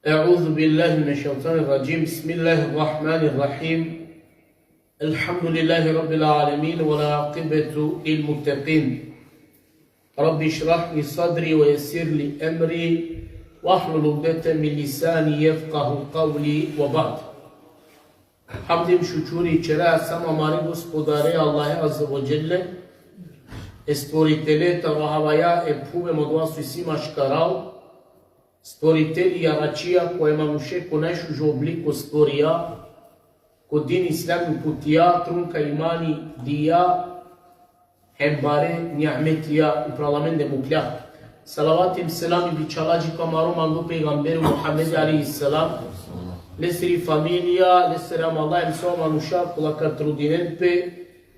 أعوذ بالله من الشيطان الرجيم. بسم الله الرحمن الرحيم. الحمد لله رب العالمين والعاقبة للمتقين. رب اشرح لي صدري ويسر لي أمري واحلل عقدة من لساني يفقه قولي وبعد. Hamdim şükür içere samamari gospodare Allahe Azze ve Celle stvoritele tarohavaya e puve modlasu sima škarao stvoriteli jaračija kojima muše ko najšužu obliku stvorija ko din islami putija trunka imani dija hembare ni'metija u parlamende muklja salavatim selami bičalađi kamaru mandu peygamberu Muhammed aleyhisselam lesri familia, lesseram Allah im soma nushar kulaka trudinenpe,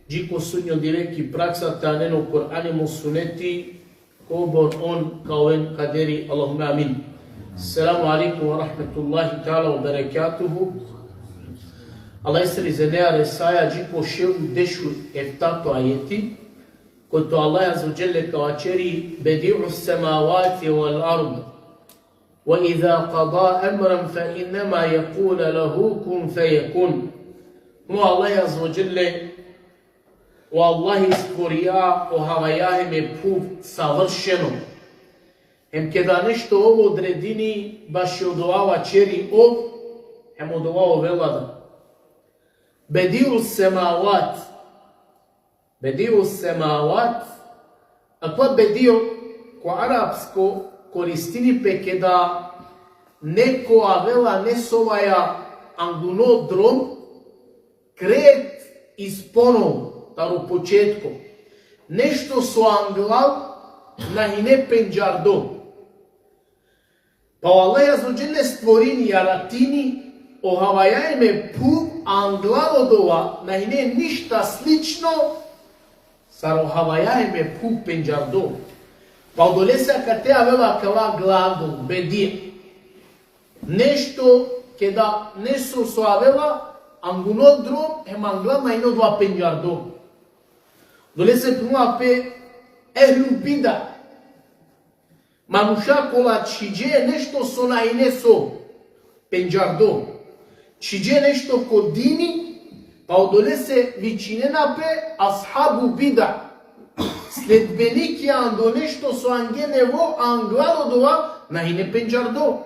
jiko sunjo direki praksa taneno Kur'animo suneti, kobor on kawen kaderi, Allahumma amin. Assalamu alaikum wa rahmatullahi ta'ala wa barakatuhu. Allah esri zenea resaya jiko ševu deshu eftato ajeti, koto Allah azza wa jalla kawacheri bedi'u samawati wal ard. وَإِذَا قَضَى أَمْرًا فَإِنَّمَا يَقُولَ لَهُ كُنْ فَيَكُنْ. Mu Allah azza wa jalla o Allahi stvorija o havajahim je put savršeno. Hem kada nešto ovo odredini baš je odovava čeri ov, hem odovava velada. Bedi'u semavat. Bedi'u semavat. A kod bedi'u ko arapsko koristini pe da neko avela nesovaja angunodrom kret isponov taru početko. Nešto so anglav na hine penđardo. Pa Allah azza stvorini jaratini ohavajajme pu anglavodova na hine ništa slično sar ohavajajme pu penđardo. Pa odolesa kad te avela kava glagol, bedi. Nešto kada neso so avela angunodrom hem anglama ino dva penjardo. Dolesa pruma pe ehlu bida. Manuša kola čiđe nešto so na ineso penjardo. Čiđe nešto kod dini, pa odolese vičinena pe ashabu bida. Sledbeniki ando nešto so angenevo anglalodova na hine penđardo.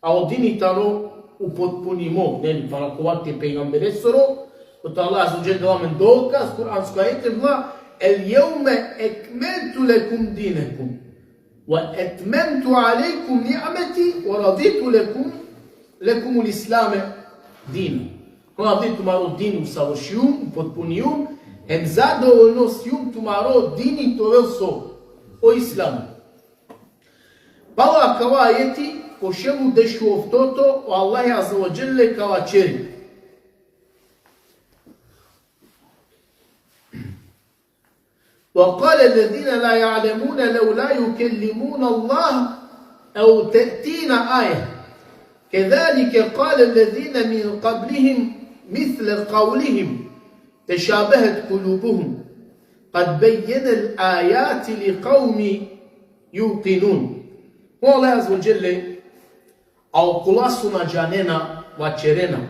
A odini tano upotpunimo, neli parakovate pejgambere soro, kod Allah azza wa jalla damen dokaz, Kur'ansko ajete vla, el jevme ekmeltu lekum dinekum, wa etmemtu alejkum ni'ameti, wa raditu lekum l'islame dinu. Raditu maro dinu savršijum, upotpunijum, hem zadovoljnost jum tumaro dini to velso o islamu. Pala kava ajeti ko šemu dešu oftoto o Allahi azza wa jalla kava čeri. وقال الذين لا يعلمون لولا يكلمون الله أو تأتينا آية كذلك قال الذين من قبلهم مثل قولهم تشابهت قلوبهم قد بين الآيات لقوم يوقنون. والله عز وجل أو قلاسنا جاننا وچرنا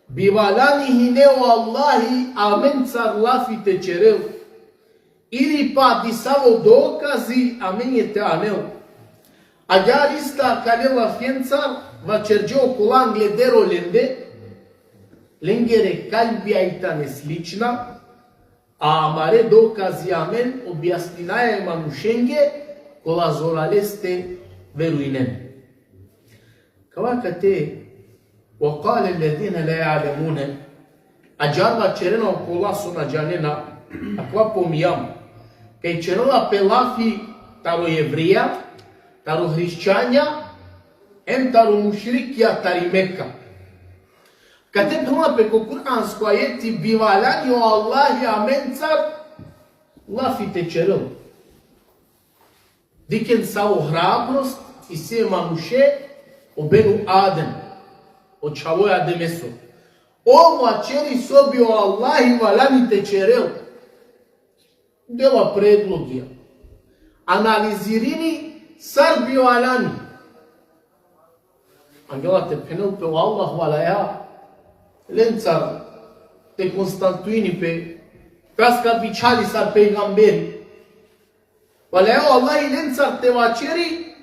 بيوالانه نيو الله آمن صار لافي تچرل ili pa di samo dokazi a meni je te anel. A jarista kanela fjencar vačerđo kulan gledero lende lengere kalbija itane slična, a amare dokazi amen objasninaja manušenge kola zoraleste veruinen. Kavakate وقال الذين لا يعلمون أجارنا čerena kola suna janena akva pomijam kaj čerela pelafi taro jevrija, taro hrišćanja, em taro mušrikija tari Mekka. Kad te prima preko Kur'ansko ajeti bivalani o Allahi amencar, lafite čerel. Diken sao hrabrost i se manuše o benu Adem, o čavoja demeso. O mačeri sobi o Allahi valanite čerel. Dela predlogija. Analizirini sarbio alani. Ангела te penel pe Allah wala ya. Lențar te Constantuini pe casca piciali sar peigamberi. Wala ya Allah lențar te vaceri.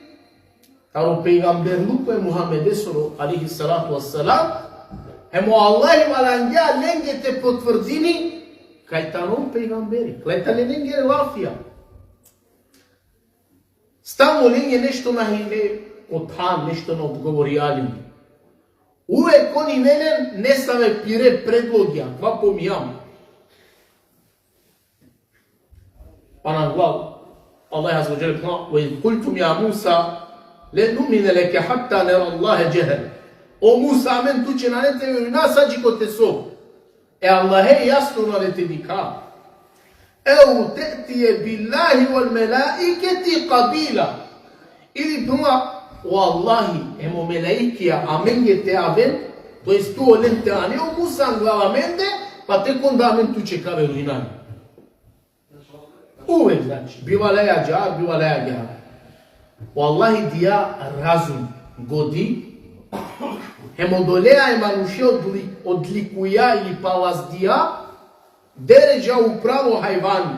Dar o peigamber nu pe Muhammed alaihi salatu wassalam. Hemo Allah wala anga lenge te potvrdini. Kajtanom peigamberi. Kajtane lenge lafija. Stavno lenge nešto na hine othan, nešto na odgovorjali. Uvek oni mene ne stave pire predlogija. Kva pomijam. Pa nam glav. Allah azza wa jalla kna. وَإِذْ قُلْتُمْ يَا مُوسَى لَنْ نُؤْمِنَ لَكَ حَتَّى نَرَى اللَّهَ جَهْرًا. O Musa, men tu će na ne te nas sađi kod te sob. Allah je jasno na ne te dika. Evo te'tije billahi wal melaiketi qabila. Ili prema Wallahi, emo melaikija amen je te aven, to jest tu olen te ane o Musa anglava mende, pa tek onda amen tu će kave ruinani. Uvek znači, biva leja džar, biva leja džar. Wallahi dija razum godi, emo dolea je manuše odlikuja ili palazdija, deređa upravo hajvani.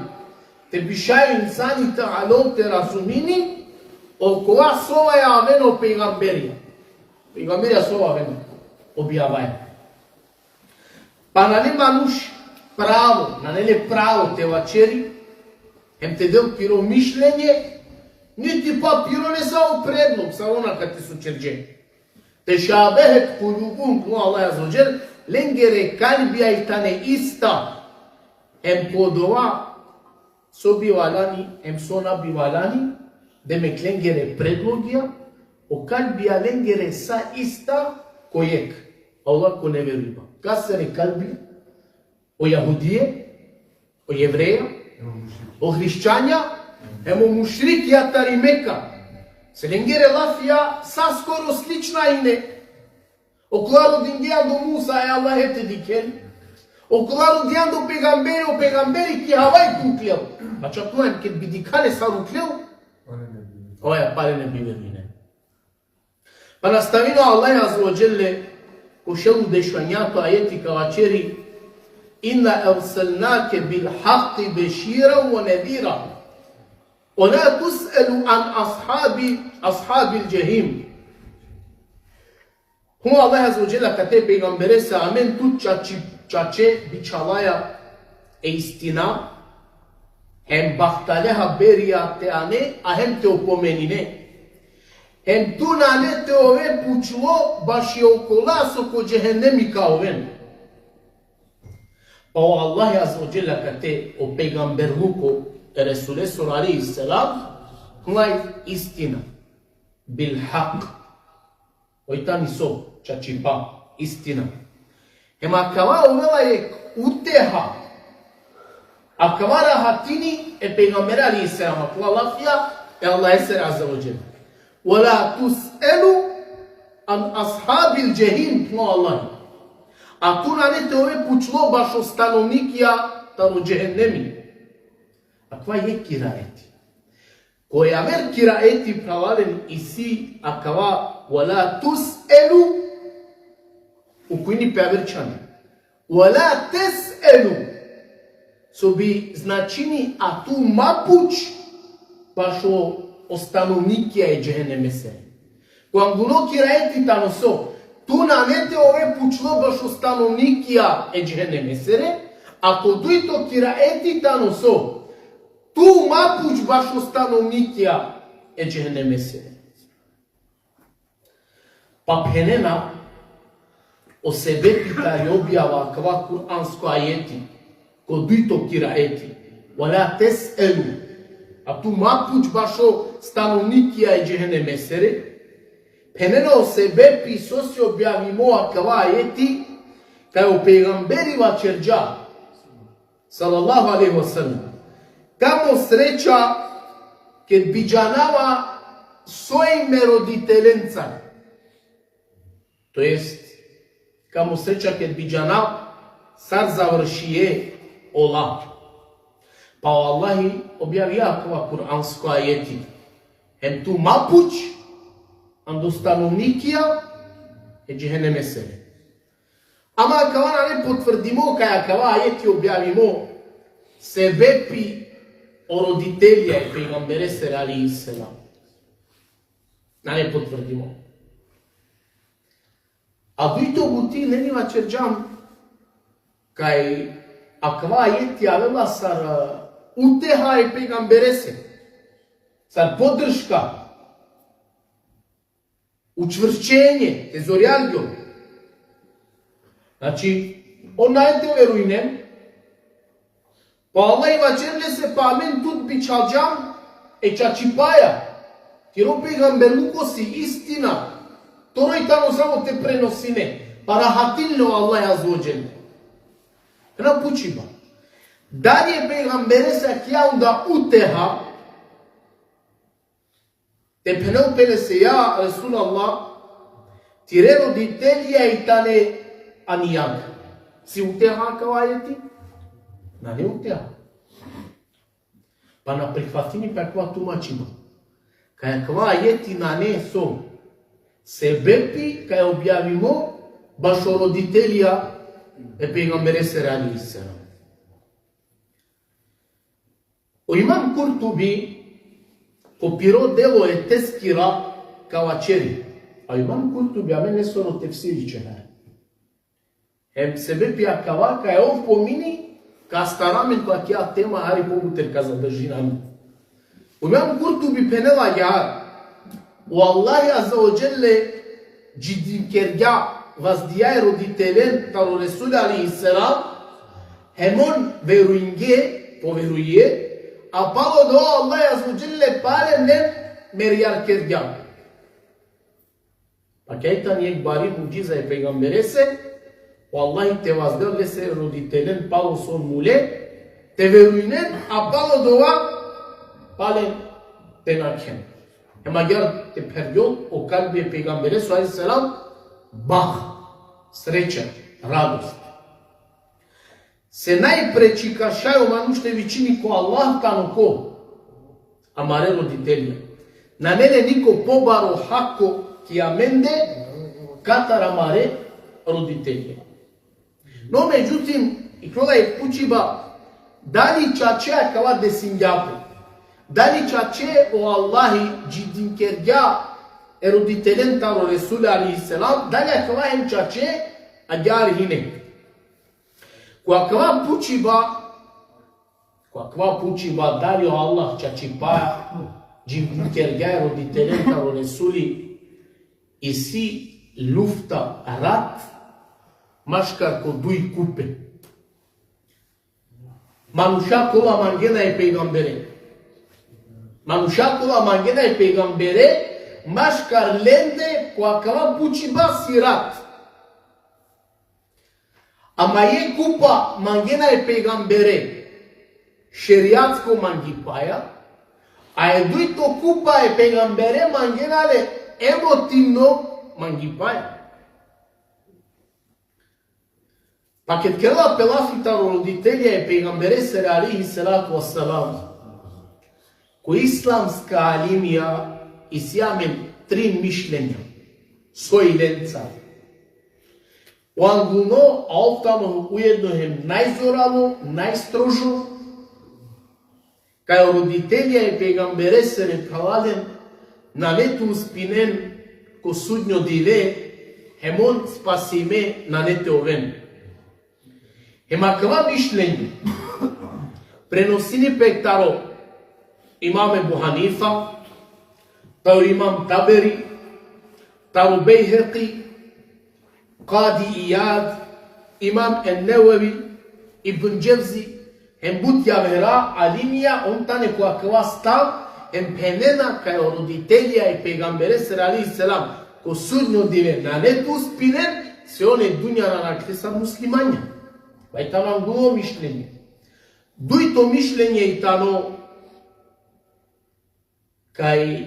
Te bišaju insani ta'alom te razumini, okova sova je aveno pejgamberija. Pejgamberija sova aveno objavaja. Pa na ne manuš pravo, na ne pravo te vačeri, hem te del piro mišljenje, niti pa piro ne samo predlog, samo ona kad te su čerđeni. Te šabehet kulubum, no Allah azza lengere kalbija i tane ista, hem podova so bivalani, hem sona bivalani, demek lengere predlogija, o kalbija lengere sa ista kojek. Allah ko ne verujba. Kasere kalbi o Jahudije, o Jevreja, o hrišćanja, emo mušrikija tarimeka. Se lengere lafija sa skoro slična ine. O claro dindia do Musa e Allah ete diken. O claro dian do pegamberi, o pegamberi ki havai kukleu. Pa čaplujem, kad bi dikane sa rukleu, oja pare ne bi vermine. Pa nastavino Allah azza wa jalla ko šelu dešvanjato ajeti kavačeri inna arsalnake bil haqqi bešira wa nadira. ولا تسأل عن أصحاب الجحيم. هو الله عز وجل كتب پیغمبره se amen tu čače bičalaja e istina hem bahtale haberija te ane a hem te opomenine. Hem tu na ne te ove pučlo baš je okolas oko džehennemika oven. Pa Allah azza wa jalla kate o pejgamberluko Resulü sur aleyhisselam klaj istina bil haq. Ojtani so čačipa istina. Ema kava uvela je uteha. A kava rahatini e pejgamber aleyhisselam akla lafija e Allah eser azza wa jalla. Wala tus'elu an ashabil jehim tno Allah. A tu na ne te ove pučlo baš o stanovnikija tamo džehennemi. A kva je kiraeti? Koja ver kiraeti pravalen isi akava wala tus'elu u kujni peverčani. Wala tes'elu so bi značini a tu mapuć baš o stanovnikija i džehenneme se. Quando kiraeti tano so tu nanete ove pučlo baš o stanovnikija e džehenneme sere, ako duito kiraeti tano so tu mapuć baš o stanovnikija e džehenneme sere. Pa penena o sebe pita i objava kva kuransko ajeti, ko duito kiraeti, wala tes'elu, a tu mapuć baš o stanovnikija e džehenneme sere, penena o sebe piso si objavimo a kva ajeti, kaj o pejgamberiva čerđa, sallallahu alaihi wa sallam, kamo sreća kad biđanava svojime roditelenca. To jest, kamo sreća kad biđanav sar završije ola. Pa Allahi objavi akva kuransko ajeti. Hem tu mapuć, ando stanovnikija, джехенеме себе. Ама кава не потврдимо, каја кава ајети објавимо, себепи о родителија и пейгамбере се алейхи селам. Не потврдимо. А дуито бути не нива черджам, кај аква ајети авела сар утеха и пейгамбере се, сар поддршка, учвршчење, тезоријалјо. Значи, онајте верујнем, па Allah i vacerle se pamen tut bi çalcam čačipaya. Tiro peygamber kosi istina. Toroj tamo samo te prenosine. Parahatilno Allah azze ve celle. Ena pučiba. Dalje peygambere se kja onda uteha. Te penopele se ja, Resulallah, tire roditelja i tane anijak. Si uteha kao ajeti? Na ne uteha. Pa na prihvatini pe kva tumačima. Kaja kva ajeti na ne so. Sebepi kaja objavimo baš o roditelja e peygambere se alejhi selam. O Imam Kurtubi popiro delo e teskira kavačeri. A Imam Kurtubi a mene sono tefsiri čeha. Hem sebepi a kavaka je on pomini ka staramen koja kja tema hari pobuter ka zadržinami. O Imam Kurtubi penela yar. O Allahi azza wa jelle cidinkerga vazdijaj roditelen taro Resul alejhi selam hemon veruinge poveruje a palo do Allah azza wa jelle pale nem meriyar kerga. Pa kajtan yek bari muciza e peygambere se vallahi te vazderle se roditelen palo son mule te veruinen a palo doa pale tenaken. Ema gjar te period o kalbi e peygambere sallallahu alejhi ve sellem bah, sreća, radost. Se najprečikašaju manuštevi čini ko Allah tano ko amare roditelja. Na mene niko pobaro hako ki amende katar amare roditelja. No međutim, i kroda je pučiba dali čačeja kava desinjapu. Dali čače o Allahi cidinkerga e roditelen taro Resul alejhi selam dalje kava hem čače a djar hine. Koja kva pučiba dali o Allah čačipa cidinkerga e roditelen taro Resuli i si lufta rat maškar ko duj kupe. Manušakova mangena je peygambere. Manušakova mangena je peygambere maškar lende koja kava pučiba sirat. Ama je kupa mangena je peygambere šerijatsko mangipaja, a je dujto kupa je peygambere mangena le emotivno mangipaja. Pa kad krela pelafitaro roditelja je peygambere se alejhi salatu wassalam, ko islamska alimija isjamen tri mišljenja, svoji lenca. O anguno, a ovtamo ujedno je najzoralo, najstrožo, kaj roditelja je peygambere se repavalen na netu uspinen ko sudnjo dile, hemon spasime na nete oven. Hema kava mišljenje prenosini pektaro imam Ebu Hanifa, taro imam Taberi, taro Bejheqi, Qadi Iyad, imam En-Newavi, Ibn Jevzi, hem butja vera alimija, on tane koja kva stav, hem penena kaj roditelja i peygambere sallallahu alejhi ve sellem ko sudnjo dive na netu spinen, se one dunjana nakresa muslimanja. Pa i tamo gulo mišljenje. Dujto mišljenje i tamo kaj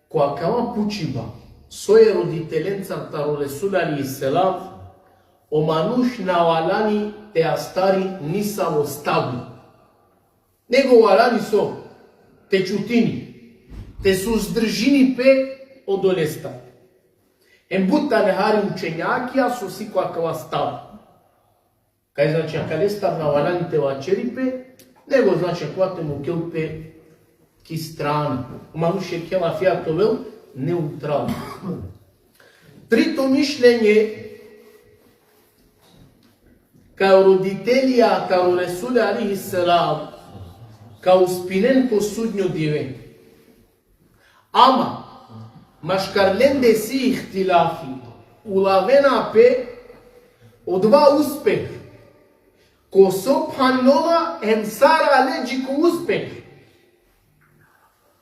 koja kava pučiba svoje roditelenca taro Resul alejhi selam o manuš nawalani te astari nisa ostavili. Nego walani so te čutini, te suzdržini pe odolesta. Ембута нехари учењакија со сикоја кава става. Кај значи, каде став на вараните вачерипе, него значи, квате му келпе ки страна. Мануше кела фијатовел неутрално. Трито мишлење, кај родителија, кај Ресуле алейхи селам, кај успинен по судњу дивен. Ама, машкарленде си ихтилафи, улавена пе, одва успех, ко сопханола емсара леджи ко успех.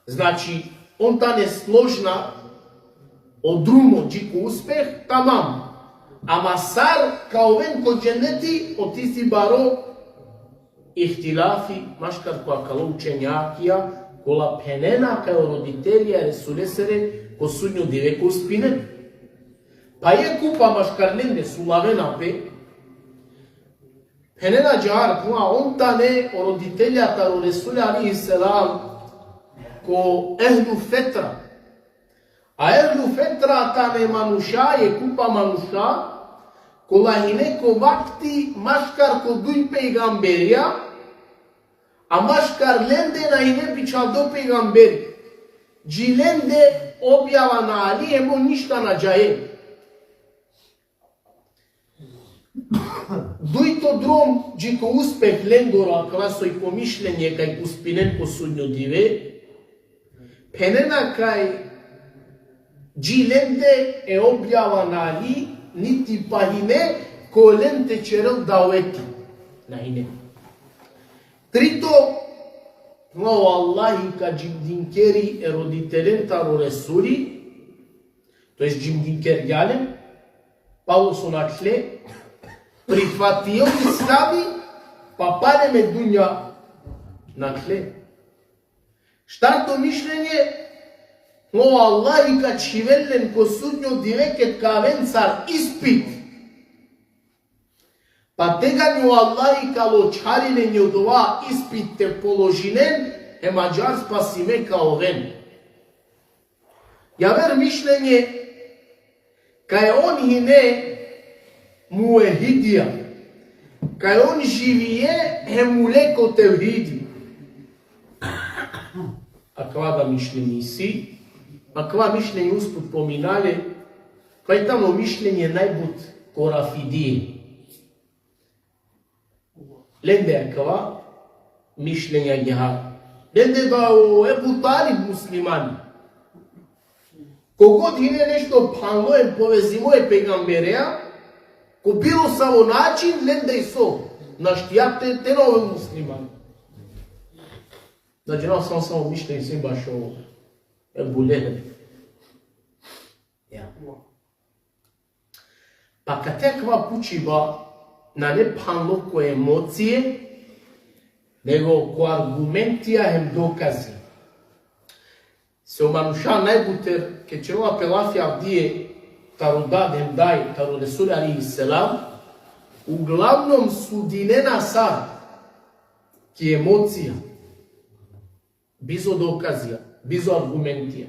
Значи, он та не сложна, од друмо джи ко успех, тамам. Ама сар, као вен ко дженети, отиси баро, ихтилафи, машкар која кало учењакија, кола пенена кај родителија Ресулесере, ко судњу диве ко успинен. Па е купа машкарленде сулавена пе, пенена джар, куа онта не о родителјата ро Ресуле алейхи селам, ко ехлу фетра. А ехлу фетра та не мануша, е купа мануша, кола хине ко вакти машкар ко дуј пейгамберија, а машкар ленде на хине бичалдо пейгамбери. Джиленде објава на Али, емо ништа на джаен. Дујто дром, джико успех лендора, красој помишлење кај успинен по судњу диве, пенена кај джиленде е објава на Али, нити пахине, кој ленте черел дауети на хине. Трито, но Аллахи ка джимдинкери е родителен таро Ресули, то е джимдинкер јален, пало со накле, прифатио ислами, па падеме дуња накле. Штарто мишлење, но Аллахи ка чивелен ко судњо дивекет ка венцар испит, па тега нју Аллахи кало чарилен од ова испит те положинен, е маđар спасиме као вен. Јавер мишлење, кај он хине му е хидија, кај он живие е му леко тевхиди. А ква да мишлење си, а ква мишлење успут поминале, кај тамо мишлење најбут корафидие. Ленде е кава мишлења јахар. Ленде да Ебу Талиб муслимани. Когод хине нешто панло е повезимо е пегамбереја, ко било само начин, ленде и со. Наштијате те нове муслимани. Значи, на само мишлење си баш о Ебу Лехеб. Па катеква пучива на не панло кој емоције, него ко аргументија хем докази. Се омануша најбутер, ке черова пелафи авдие, таро дадем дај, таро Ресуле алейхи селам, углавном судинена сар, ки емоција, бизо доказија, бизо аргументија.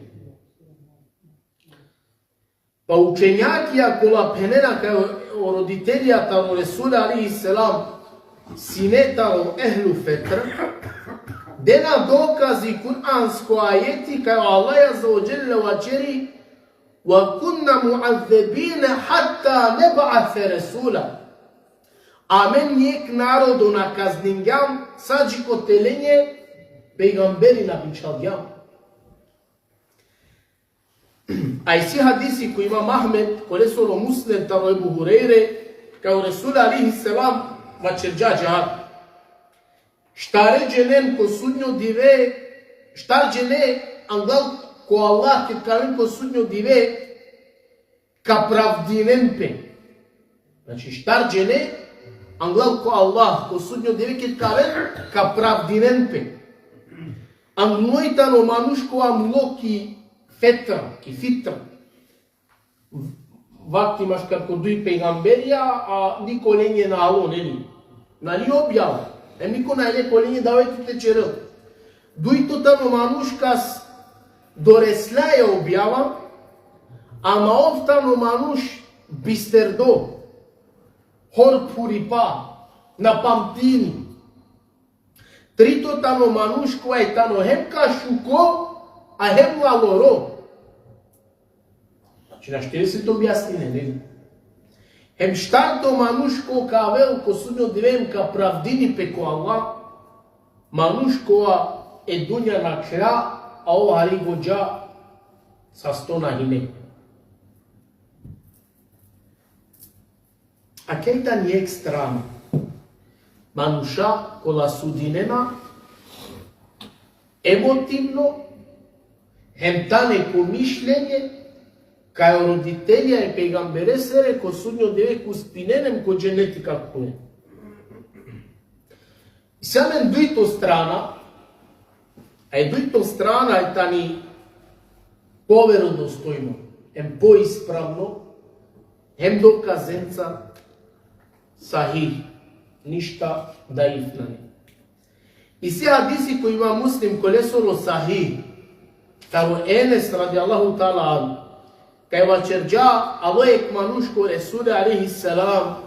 Па учењакија кола пенена кај родителјата на Ресуле алейхи селам, синета ехлу фетр, дена докази куранско ајети кај Аллах азза ва џелле ва чери ва кунна муаззебина хатта небаъсе ресула. А мен нијек народо наказнингам саđи ко телење пегамбери напичалгам. Ај си хадиси кој има Махмед, кој ресоро муслим, таро Ебу Хурейре, кај Ресуле алейхи селам, вачерджа джар. Штаре дженен ко судњо диве, штар джене ангал ко Аллах ке кавен ко судњо диве, ка правдинен пе. Значи штар джене ангал ко Аллах ко судњо диве ке кавен ка правдинен пе. Англојтано манушко амло ки фетра, ки фитра. Вакти машкар ко дуј пегамберија, а нико ленје на ало, нели? Нали објава? Нико најле коленје давајте черел. Дујто тамо манушкас дореслаја објава, Ама офтано мануш бистердо, хор пурипа, на памтини. Трито тано мануш кој е тано хем кашуко, а хем лалоро. Значи на 40 објаснене, нели? Хем штарто мануш ко кавел, ко судно дивем ка правдини пеко Аллах, мануш која е дуња на кра, а ова хари годжа са 100 на хине. А кејта ни екстрана, мануша кола судинена, емотивно, хем та неко мишлење, кај родителја и пегамбере сере, ко судњо девеку спиненем ко дженетика куе. И самен дуито страна, а и дуито страна е тани поверодостојно, ем поисправно, ем доказенца, сахих, ништа даифнани. И се хадиси кои има муслим колесоро сахих, таро Енес ради Аллаху таала ан, кај вачерджа алоек манушко Ресуле алейхиссалам,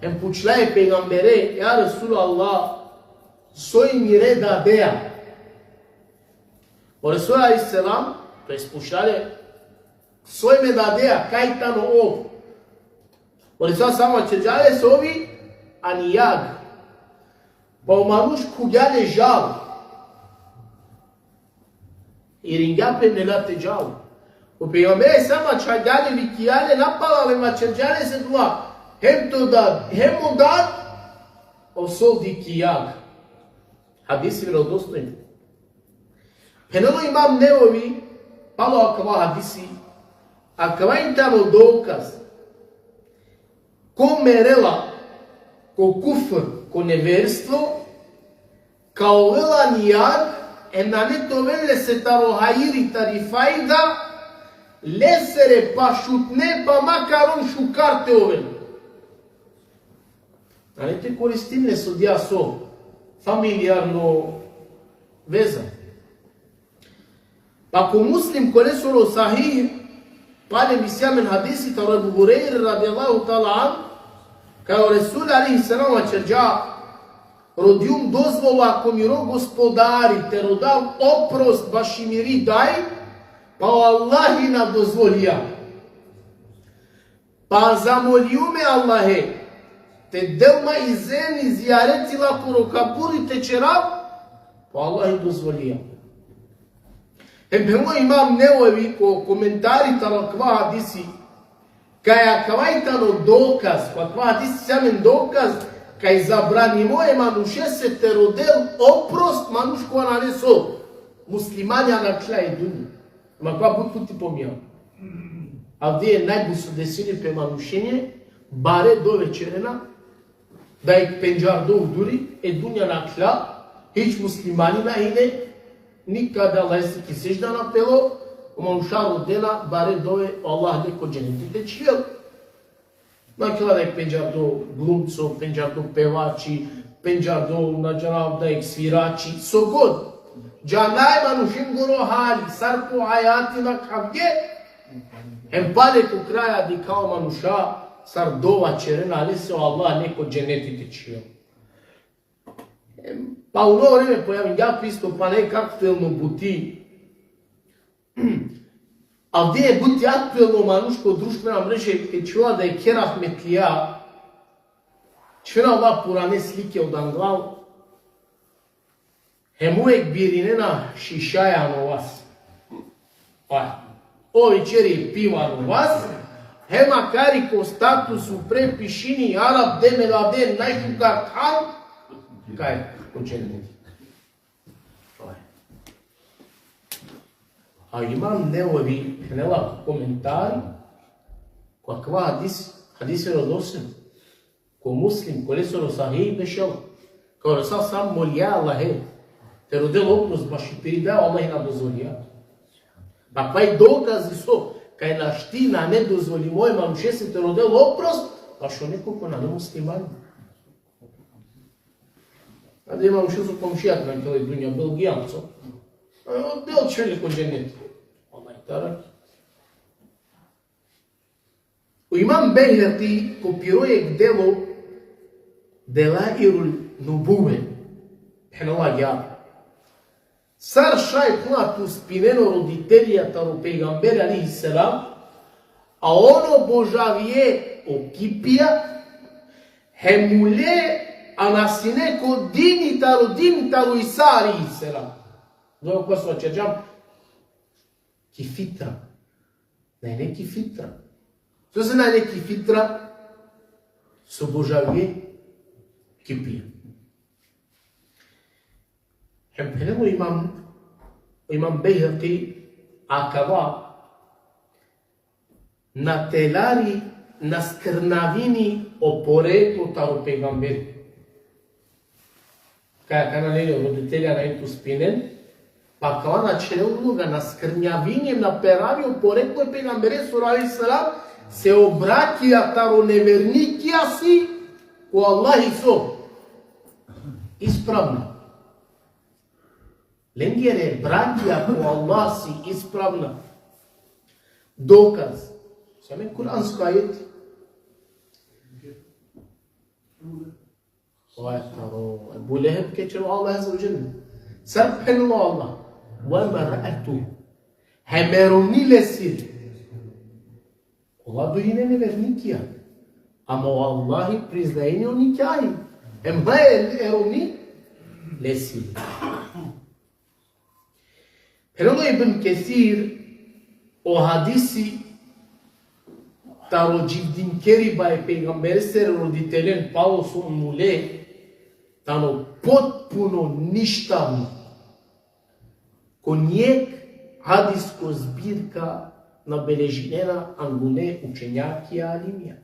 ем пучлае пегамбере, ја Ресул Аллах, сој мире да беа. О Ресул алейхиссалам, тој спушлале, сој ме да беа, кај тано ов. О Ресул само черджале сови, ани јаг. Па о мануш куѓале жал. И рингапе нелате жал. O pejgamberi sama çaydale vikiyale napalale maçercale se dua. Hem to da, hem ondan o sol dikiyag. Hadis vjerodostojni. Penalo imam Neovi, palo akava hadisi, akava intamo dokaz, ko merela, ko kufr, ko neverstvo, kao vela nijag, enaneto vele se taro hayiri tarifajda, lesere pa šutne pa makaron šukarte ovele. A ne te koristimne su dja so familijarno veza. Pa ko muslim kolesoro sahih, pale bisjamen hadisi taro Ebu Hureyre radijallahu ta'ala an, kao Resul alaihi salam čerđa, rodijum dozvola ako mi ro gospodari te rodav oprost baš mi ri daj, pa Allah ina dozvolija. Pa zamoliju me Allahe, te delma izeni zijaretila kurokaburi te čerav, pa Allah i dozvolija. Bemo imam Neovi ko komentari takva hadisi, kaj akvajtano dokaz, kakva hadisi samen dokaz, kaj zabrani moje manuše se te rodel oprost manuško ananeso, muslimanja na čla i dunji. Ma kva bud puti pomijal. A gdje je najbolj su desili pe manušenje, bare do večerena, da ih penđar do uduri, dunja na tla, hić muslimanina ide, nikada lajsiki sežda na telo, manuša rodena, bare dove, Allah neko dženetite čijel. Nakila da ih penđar do glumco, penđar do pevači, penđar do nađanav da ih svirači, so god. Džanaj manušim goro hali, sar po hajatina kavge, hem pale ko kraja di kao manuša, sar dova čerena, ali se Allah neko dženetite čijel. Pa u novo vreme pojavim ja pristup, pa nek aktuelno buti. A gdje je buti aktuelno manuško društvena mreža je čula da je kerah metlija, čuna ova purane slike od Anglav, hem uvek birinena šišajan u vas. O večeri je pivan u vas, hem akari ko statusu pre pišini Arab demeladen najšukar kan, kaj učeniti. A imam Neovi penela komentari, kakva hadis je rodosen, ko muslim, ko lesoro sahih bešel, kao rasa sam molja Allahe, te rodel oprost baš i peridao Allah ina dozvolija. Pa kaj dokazi so, kaj naština ne dozvoli moj manuše se te rodel oprost, baš o nekoliko na nemuslimani. A da imam še so komšijat na tele dunja, belgijanco, del čeli ko dženeti. Allah i tarak. O Imam Bejheqi kopiruje delo Delairul Nubuve. Сар шајхнату спинено родителијата ро пегамбер алейхиссалам, а оно божавие окипија, хемуле анасине ко динитаро Иса алейхиссалам. Дое кој со чеджам ки фитра. Не ки фитра. Што се најде ки фитра? Со божавие кипија. Хемпелемо имам Бейхaqi акава на телари на скрнавини о пореклото ро пегамбери. Каја нели родителја на ето спинен, па кава на челуга на скрнјавини на перави о порекло пегамбери салаллаху алейхи салам се обраќија таро неверникија си ко Аллах и со исправна. Ленгере браќја ко Аллах си исправна. Доказ. Саме куранско ајет. Ова е таро. Абу Лехеб кечеро Аллах аза ва џелл. Сабханаллах Аллах. Ва мараату. Хемерони лесир. Ова дојде неверникија. Ама Аллах признајни они кјај. Ема ерони лесир. Пелело Ибн Кесир о хадиси таро дживдинкери бај пегамбер се родителен пало со нуле, тано потпуно ништавно. Конјек хадиско збирка набележинена ангуне учењаки алимија.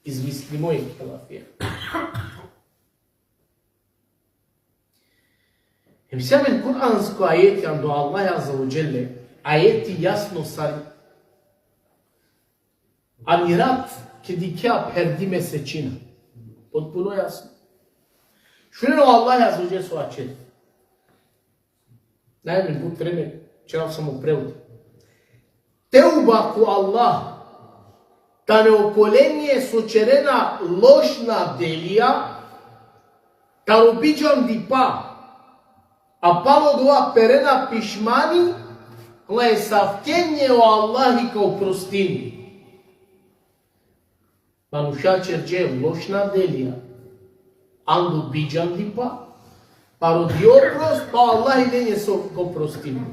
Измислимо е калафија. Сега куранско ајети андо Аллах аза ва џелле, ајети јасно сари. Амират ке дикја перди месечина. Потпуно јасно. Шунено Аллах аза ва џелле со ачет. Најмен пут време, вчера сам го превод. Теуба ко Аллах, та неоколение сочерена лошна делија, та робиџам дипа, а пало доа перена пишмани, ла е савкење о Аллахи као простини. Мануша чердже лошна делија, анду биџан дипа, па роди опрос, па Аллахи лене со као простини.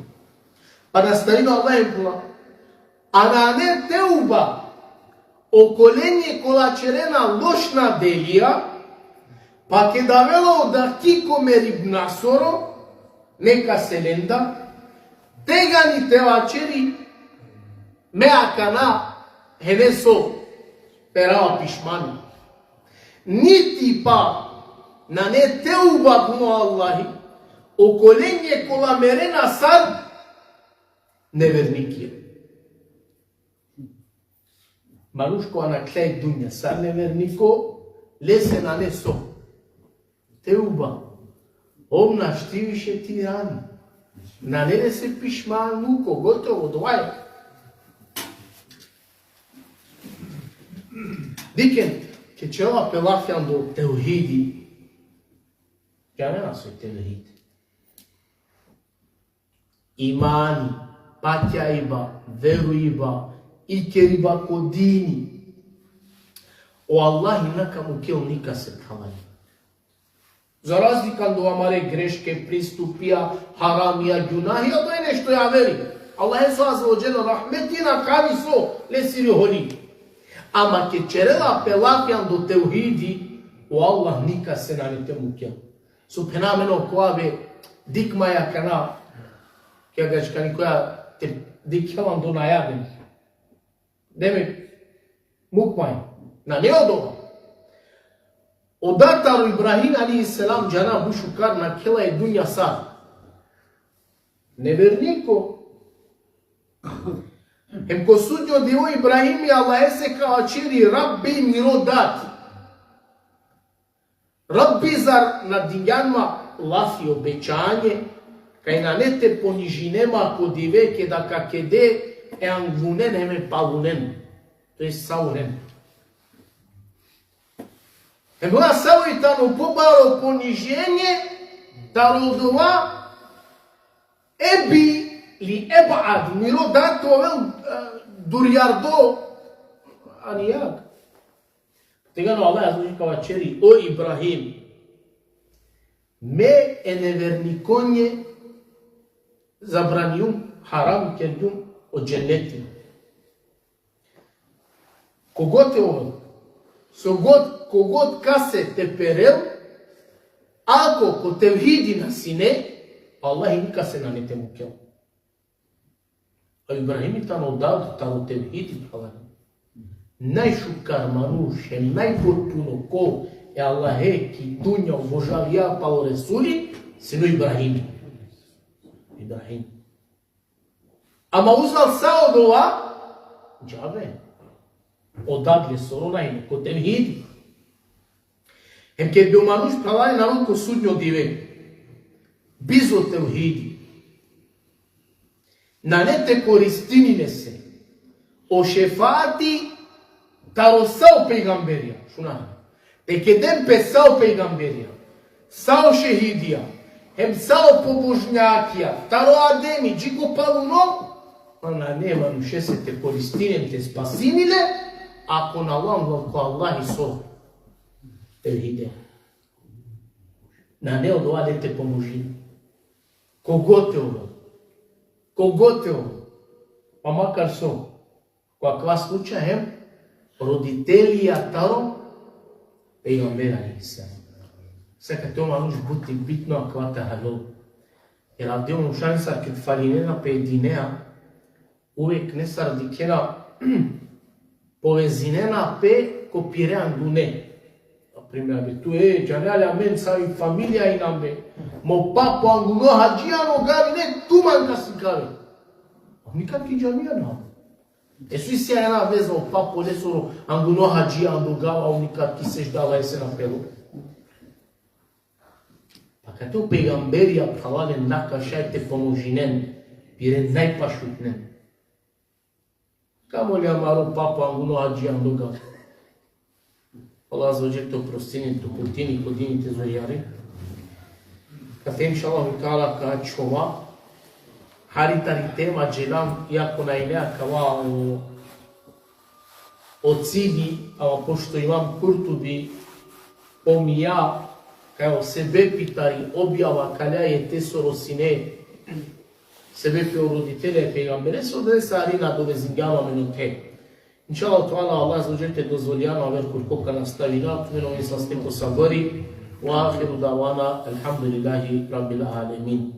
Па наставино Аллах е пла, а на не теуба, околение кола черена лошна делија, па ке давело да кико мериб насоро, нека селенда, тегани телачери, меакана, хенесо, перава пишмани. Нити па, на не теуба куно Аллахи, околение кола мерена сад, неверникија. Манушко ана клеј дуња, сад невернико, лесе на не со. Теуба. Омна штивише ти рани. На не се пишмануко, готово, довај. Дикен, ке чела пелафјан до теухиди, ќе нема сој теухид. Имани, патја иба, веру иба, икер иба кодини. О Аллах инака му кел ника се калај. За разлика до амаре грешке, приступија, харамија, ѓунахија, тоа е нешто ја вери. Аллах е аза ва џелл рахметина кави со лесири холи. Ама ке черела пелафјан до теухиди, о Аллах ника се наните му кел. Субханамено која бе дикмаја кана, ке гачка никоја те дикјавам до најаден. Деме, мукмај, на неодова. Одатаро Ибрахим алейхиссалам джана бушукар на кела е дуња сад. Невернико. Hem ko sudio dio Ibrahim i Allah se kao čiri Rabbi mirodati. Rabbi zar na dinjanma lafi obećanje, kaj na nete ponižinema kodive ke da kakede e angunen eme palunen. to je sauren. Ебла савојтано побаро понижение, тародова еби ли ебад, миро дато овел дурјардо, анијак. Тега на Аллах азуји кава чери, о Ибрахим, ме е неверникоње забраниум, харам кендум од дженнети. Когот е овел? Когот касе те перел, ако ко тевхиди на сине, Аллах им касе на не те мукел. А Ибрахим и тано дал таро тевхиди, најшукар мануше, најпотпуно ко е Аллахе ки дуња обожавија пало Ресули, сино Ибрахим. Ибрахим. Ама узнал сао дова, джабе, одадле сорона и ко тевхиди. Ем ке бил мануш правај народ ко судњо диве, бизо тевхиди. На не те користиниле се, о шефати таро сао пейгамберија, шуна. Теке ден пе сао пейгамберија, сао шехидија, ем сао побожњакија, таро адеми, джико палуно, ана не мануше се те користинем те спасиниле, ако на Аллах, ко Аллах и со тевхиде. На не од ова да те поможи. Кого те ова? Кого те ова? Па макар со, каква случај ем, родителија таро, пейгамбер алейхиссалам. Сека тоа мануш бути битно аквата халол. Jer avde un șansa că falinena pe dinea, uvek ne s-ar dikera povezinena pe copirea ndune. Primea be tu e janale amen sai familia inambe. Mo papo anguno hajia no gavine tu manca sikave. Nika ki jamia na. E sui se ana vez o papo leso anguno hajia andogava unica ki se dava ese na pelo. Pakate o pejgamberia phalale naka shaite pomojinen pire najpashutnen. Kamo li amaro papo anguno hajia andogava. Allah Azza wa Jalla te oprostini, te putini, kodini te zorijari. Kate inshallah ta'ala ka čova, haritari tema dželam, iako na ilea kava o cidi, a pošto imam Kurtubi, pomija, kao sebe pitari objava kalja je te sorosine, sebe pe roditelje pegambere, so da se arina do vezingava minute. Inshallah ta'ala Allah Azza wa Jalla te dozvoljava aver kurkoka nastavila, tu meno mi sam steko sabori, wa akhiru davana, alhamdulillahi rabbil alamin.